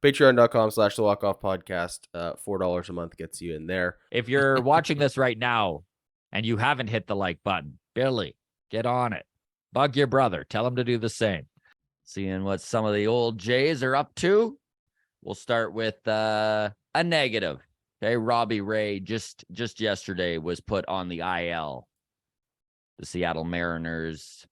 Patreon.com/the Walk-Off Podcast. $4 a month gets you in there. If you're watching this right now and you haven't hit the like button, Billy, get on it. Bug your brother. Tell him to do the same. Seeing what some of the old Jays are up to. We'll start with a negative. Okay, Robbie Ray just yesterday was put on the IL. The Seattle Mariners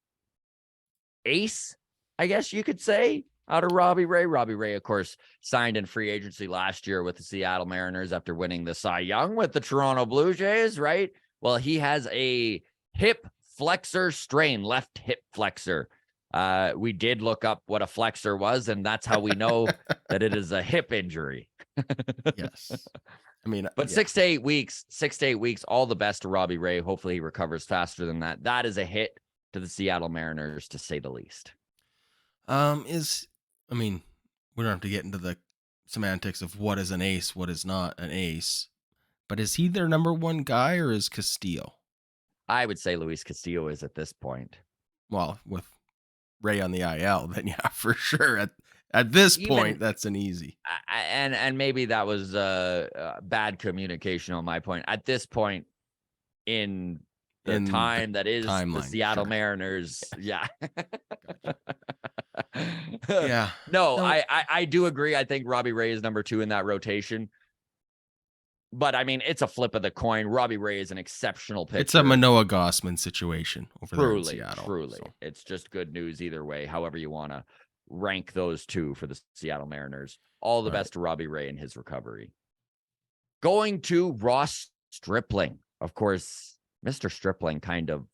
ace, I guess you could say, out of Robbie Ray. Robbie Ray, of course, signed in free agency last year with the Seattle Mariners after winning the Cy Young with the Toronto Blue Jays, right? Well, he has a hip flexor strain, left hip flexor. We did look up what a flexor was, and that's how we know that it is a hip injury. Yes. I mean, but 6 to 8 weeks, all the best to Robbie Ray. Hopefully he recovers faster than that. That is a hit to the Seattle Mariners, to say the least. We don't have to get into the semantics of what is an ace, what is not an ace, but is he their number one guy, or is Castillo? I would say Luis Castillo is at this point. Well, with Ray on the IL, then yeah, for sure. At this point, that's an easy. And maybe that was bad communication on my point. At this point in the time that is timeline, the Seattle Mariners, yeah. Yeah. No, I do agree. I think Robbie Ray is number 2 in that rotation. But, I mean, it's a flip of the coin. Robbie Ray is an exceptional pitcher. It's a Manoah Gossman situation over there in Seattle. Truly. So. It's just good news either way, however you want to rank those two for the Seattle Mariners. All the best to Robbie Ray in his recovery. Going to Ross Stripling. Of course, Mr. Stripling kind of,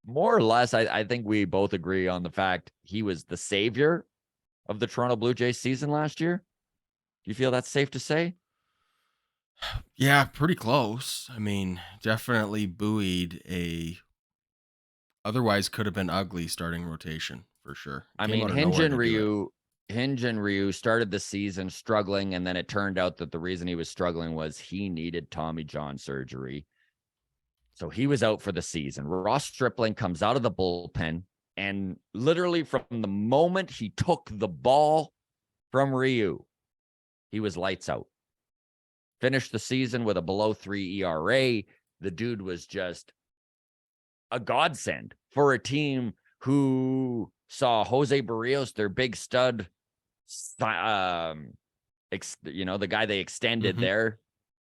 more or less, I think we both agree on the fact he was the savior of the Toronto Blue Jays season last year. Do you feel that's safe to say? Yeah, pretty close. I mean, definitely buoyed a otherwise could have been ugly starting rotation for sure. I mean, Hinge and Ryu started the season struggling, and then it turned out that the reason he was struggling was he needed Tommy John surgery. So he was out for the season. Ross Stripling comes out of the bullpen, and literally from the moment he took the ball from Ryu, he was lights out. Finished the season with a below 3 ERA. The dude was just a godsend for a team who saw Jose Barrios, their big stud, the guy they extended there,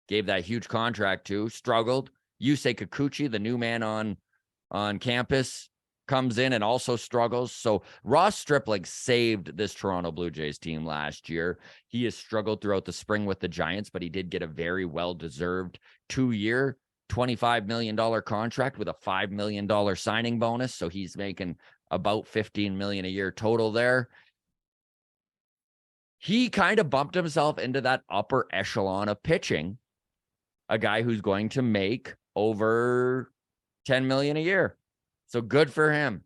gave that huge contract to, struggled. Yusei Kikuchi, the new man on campus, comes in and also struggles. So Ross Stripling saved this Toronto Blue Jays team last year. He has struggled throughout the spring with the Giants, but he did get a very well-deserved 2-year, $25 million contract with a $5 million signing bonus. So he's making about $15 million a year total there. He kind of bumped himself into that upper echelon of pitching, a guy who's going to make over $10 million a year. So good for him.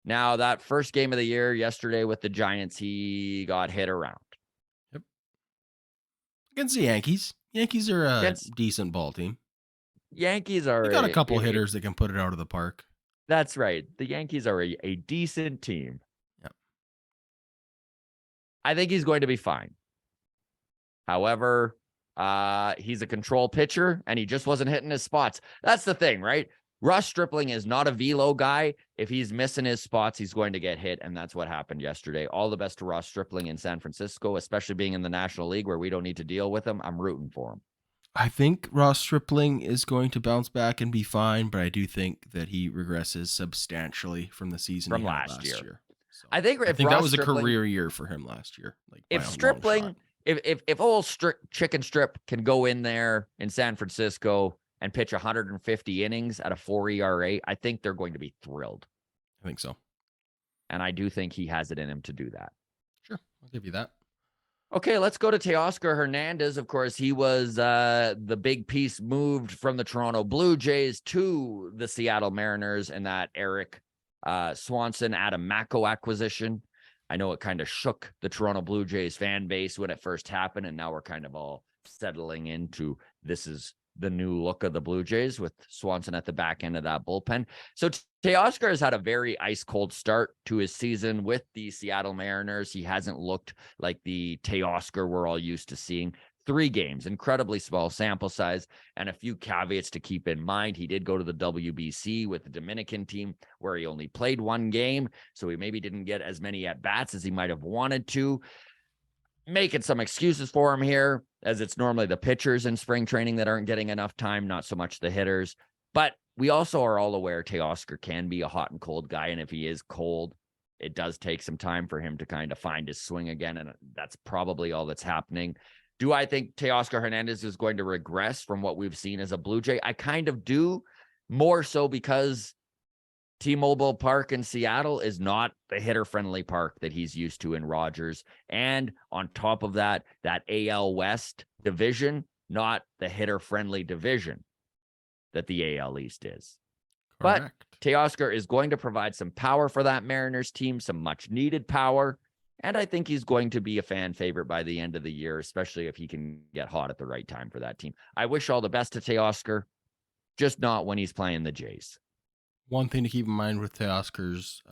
Now, that first game of the year yesterday with the Giants, he got hit around. Yep. Against the Yankees. Yankees are a decent ball team. Yankees are... They got a couple hitters that can put it out of the park. That's right. The Yankees are a decent team. Yep. I think he's going to be fine. However, he's a control pitcher, and he just wasn't hitting his spots. That's the thing, right? Ross Stripling is not a velo guy. If he's missing his spots, he's going to get hit, and that's what happened yesterday. All the best to Ross Stripling in San Francisco, especially being in the National League where we don't need to deal with him. I'm rooting for him. I think Ross Stripling is going to bounce back and be fine, but I do think that he regresses substantially from the season from last year. So I think that was a career year for him last year. Like, if Stripling, if old Chicken Strip can go in there in San Francisco and pitch 150 innings at a 4 ERA, I think they're going to be thrilled. I think so. And I do think he has it in him to do that. Sure, I'll give you that. Okay, let's go to Teoscar Hernandez. Of course, he was the big piece moved from the Toronto Blue Jays to the Seattle Mariners in that Eric Swanson, Adam Macko acquisition. I know it kind of shook the Toronto Blue Jays fan base when it first happened, and now we're kind of all settling into this is the new look of the Blue Jays with Swanson at the back end of that bullpen. So Teoscar has had a very ice cold start to his season with the Seattle Mariners. He hasn't looked like the Teoscar we're all used to seeing. 3 games, incredibly small sample size, and a few caveats to keep in mind. He did go to the WBC with the Dominican team where he only played 1 game, so he maybe didn't get as many at-bats as he might have wanted to. Making some excuses for him here, as it's normally the pitchers in spring training that aren't getting enough time, not so much the hitters. But we also are all aware Teoscar can be a hot and cold guy, and if he is cold, it does take some time for him to kind of find his swing again, and that's probably all that's happening. Do I think Teoscar Hernandez is going to regress from what we've seen as a Blue Jay? I kind of do, more so because T-Mobile Park in Seattle is not the hitter-friendly park that he's used to in Rogers. And on top of that, that AL West division, not the hitter-friendly division that the AL East is. Correct. But Teoscar is going to provide some power for that Mariners team, some much-needed power. And I think he's going to be a fan favorite by the end of the year, especially if he can get hot at the right time for that team. I wish all the best to Teoscar, just not when he's playing the Jays. One thing to keep in mind with Teoscar's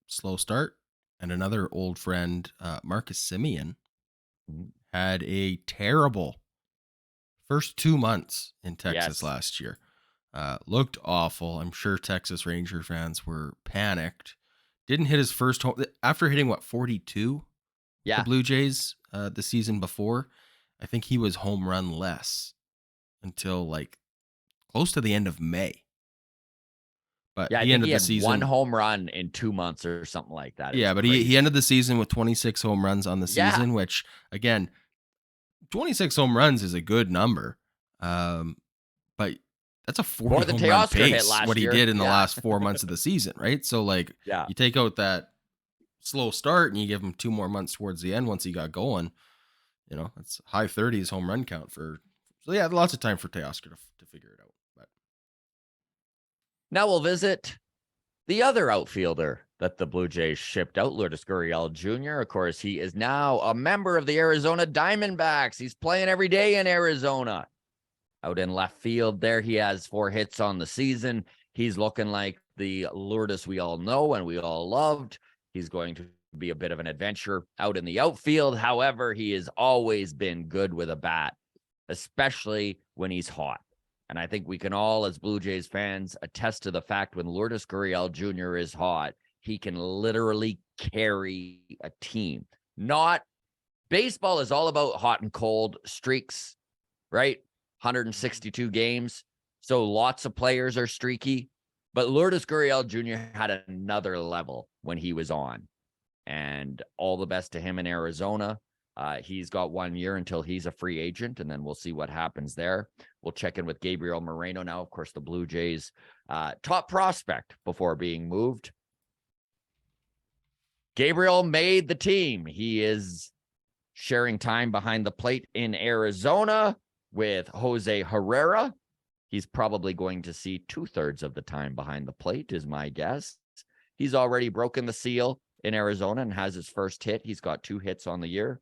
slow start, and another old friend, Marcus Semien, had a terrible first 2 months in Texas last year. Looked awful. I'm sure Texas Ranger fans were panicked. Didn't hit his first home after hitting 42. The Blue Jays the season before. I think he was home run less until like close to the end of May. But I he think ended he the had season 1 home run in 2 months or something like that. Yeah, but he ended the season with 26 home runs on the season, which again, 26 home runs is a good number. But that's a 40 home run pace, what he did in the last 4 months of the season, right? So like you take out that slow start and you give him 2 more months towards the end once he got going, it's high 30s home run count for. So yeah, lots of time for Teoscar to figure it out. But now we'll visit the other outfielder that the Blue Jays shipped out, Lourdes Gurriel Jr. Of course, he is now a member of the Arizona Diamondbacks. He's playing every day in Arizona. Out in left field there, he has 4 hits on the season. He's looking like the Lourdes we all know and we all loved. He's going to be a bit of an adventure out in the outfield. However, he has always been good with a bat, especially when he's hot. And I think we can all, as Blue Jays fans, attest to the fact when Lourdes Gurriel Jr. is hot, he can literally carry a team. Baseball is all about hot and cold streaks, right? 162 games. So lots of players are streaky. But Lourdes Gurriel Jr. had another level when he was on. And all the best to him in Arizona. He's got 1 year until he's a free agent, and then we'll see what happens there. We'll check in with Gabriel Moreno now, of course, the Blue Jays' top prospect before being moved. Gabriel made the team. He is sharing time behind the plate in Arizona with Jose Herrera. He's probably going to see 2/3 of the time behind the plate, is my guess. He's already broken the seal in Arizona and has his first hit. He's got 2 hits on the year.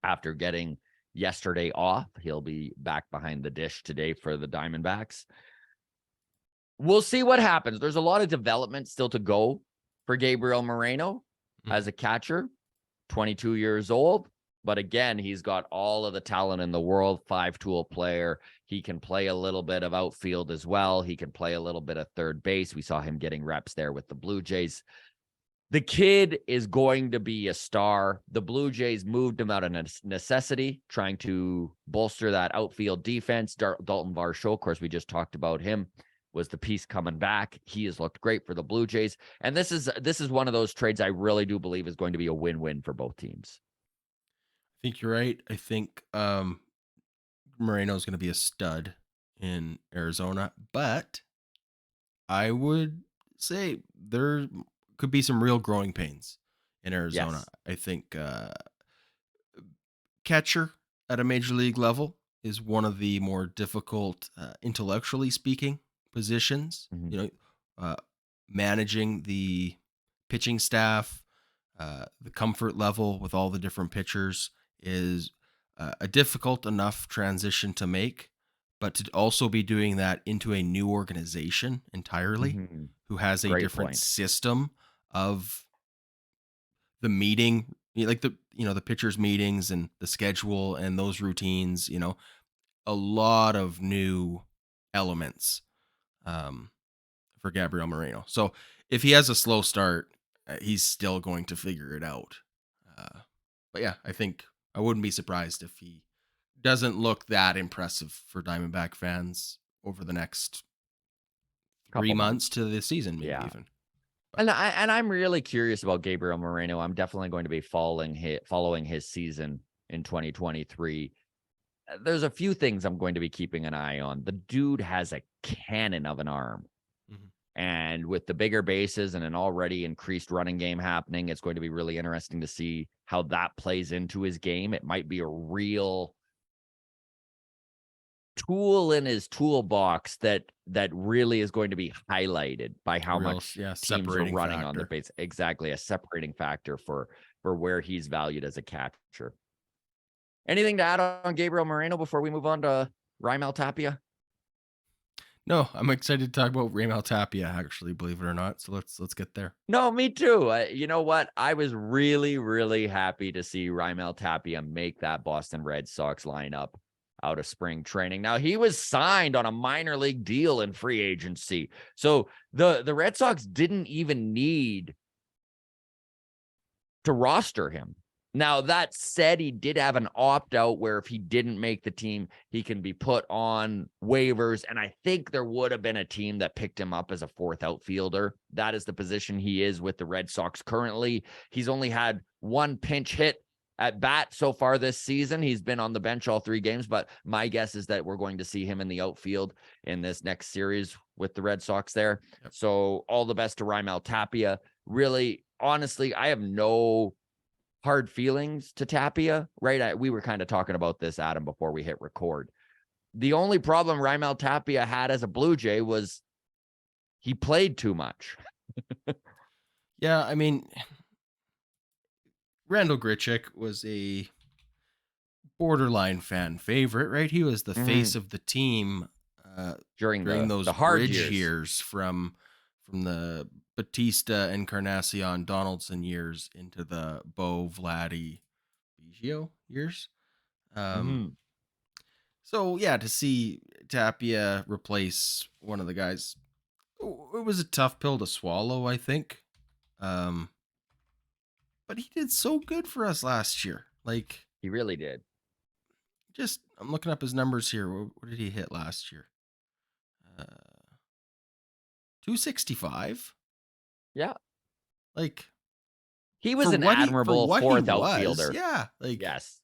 After getting yesterday off, he'll be back behind the dish today for the Diamondbacks. We'll see what happens. There's a lot of development still to go for Gabriel Moreno as a catcher, 22 years old. But again, he's got all of the talent in the world, 5-tool player. He can play a little bit of outfield as well. He can play a little bit of third base. We saw him getting reps there with the Blue Jays. The kid is going to be a star. The Blue Jays moved him out of necessity, trying to bolster that outfield defense. Dalton Varsho, of course, we just talked about him, was the piece coming back. He has looked great for the Blue Jays. And this is one of those trades I really do believe is going to be a win-win for both teams. I think you're right. I think Moreno is going to be a stud in Arizona, but I would say there could be some real growing pains in Arizona. Yes. I think catcher at a major league level is one of the more difficult, intellectually speaking, positions. Managing the pitching staff, the comfort level with all the different pitchers is a difficult enough transition to make. but to also be doing that into a new organization entirely, Mhm. who has a Great different point. system of the meeting, like the pitchers meetings and the schedule and those routines, a lot of new elements um, for Gabriel Moreno. So if he has a slow start, he's still going to figure it out. But yeah, I think I wouldn't be surprised if he doesn't look that impressive for Diamondback fans over the next 3 Couple months months. to the season, maybe Yeah. even. And I'm really curious about Gabriel Moreno. I'm definitely going to be following his season in 2023. There's a few things I'm going to be keeping an eye on. The dude has a cannon of an arm. Mhm. And with the bigger bases and an already increased running game happening, it's going to be really interesting to see how that plays into his game. It might be a real tool in his toolbox that really is going to be highlighted by how much teams are Separating running on the factor. base. Exactly, a separating factor for where he's valued as a catcher. Anything to add on Gabriel Moreno before we move on to Raimel Tapia? No, I'm excited to talk about Raimel Tapia, actually, believe it or not. So let's get there. No, me too. You know what? I was really, really happy to see Raimel Tapia make that Boston Red Sox lineup out of spring training. Now, he was signed on a minor league deal in free agency. So the Red Sox didn't even need to roster him. Now, that said, he did have an opt-out where if he didn't make the team, he can be put on waivers. And I think there would have been a team that picked him up as a fourth outfielder. That is the position he is with the Red Sox currently. He's only had one pinch hit at bat so far this season. He's been on the bench all 3 games, but my guess is that we're going to see him in the outfield in this next series with the Red Sox there. Yep. So all the best to Raimel Tapia. Really, honestly, I have no hard feelings to Tapia, right? We were kind of talking about this, Adam, before we hit record. The only problem Raimel Tapia had as a Blue Jay was he played too much. Yeah, I mean, Randall Grichuk was a borderline fan favorite, right? He was the face of the team during those the hard bridge years. from the Batista, Encarnacion, Donaldson years into the Bo, Vladdy, Biggio years. So yeah, to see Tapia replace one of the guys, it was a tough pill to swallow, I think. But he did so good for us last year. Like, He really did. just I'm looking up his numbers here. What did he hit last year? 265. Yeah. Like, He was an admirable for fourth he was, outfielder. yeah. Like, Yes.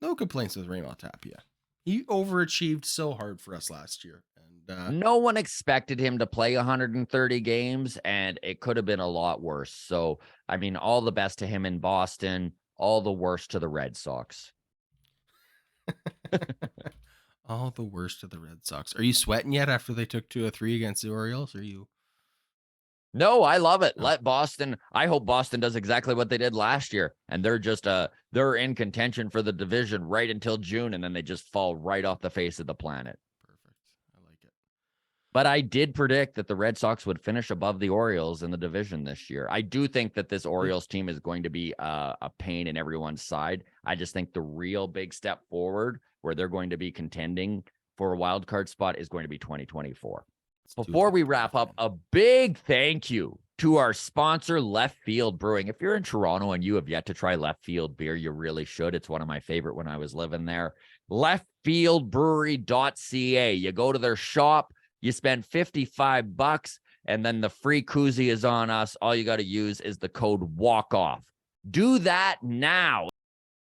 no complaints with Raymond Tapia. He overachieved so hard for us last year. And no one expected him to play 130 games, and it could have been a lot worse. So, I mean, all the best to him in Boston, all the worst to the Red Sox. all the worst of the Red Sox. Are you sweating yet after they took 2-3 against the Orioles? Are you? No, I love it. No. Let Boston. I hope Boston does exactly what they did last year. And they're just they're in contention for the division right until June, and then they just fall right off the face of the planet. Perfect. I like it. But I did predict that the Red Sox would finish above the Orioles in the division this year. I do think that this Orioles team is going to be a pain in everyone's side. I just think the real big step forward where they're going to be contending for a wild card spot is going to be 2024. Before we wrap up, a big thank you to our sponsor, Left Field Brewing. If you're in Toronto and you have yet to try Left Field beer, you really should. It's one of my favorite when I was living there. Leftfieldbrewery.ca. You go to their shop, you spend $55, and then the free koozie is on us. All you got to use is the code WALKOFF. Do that now.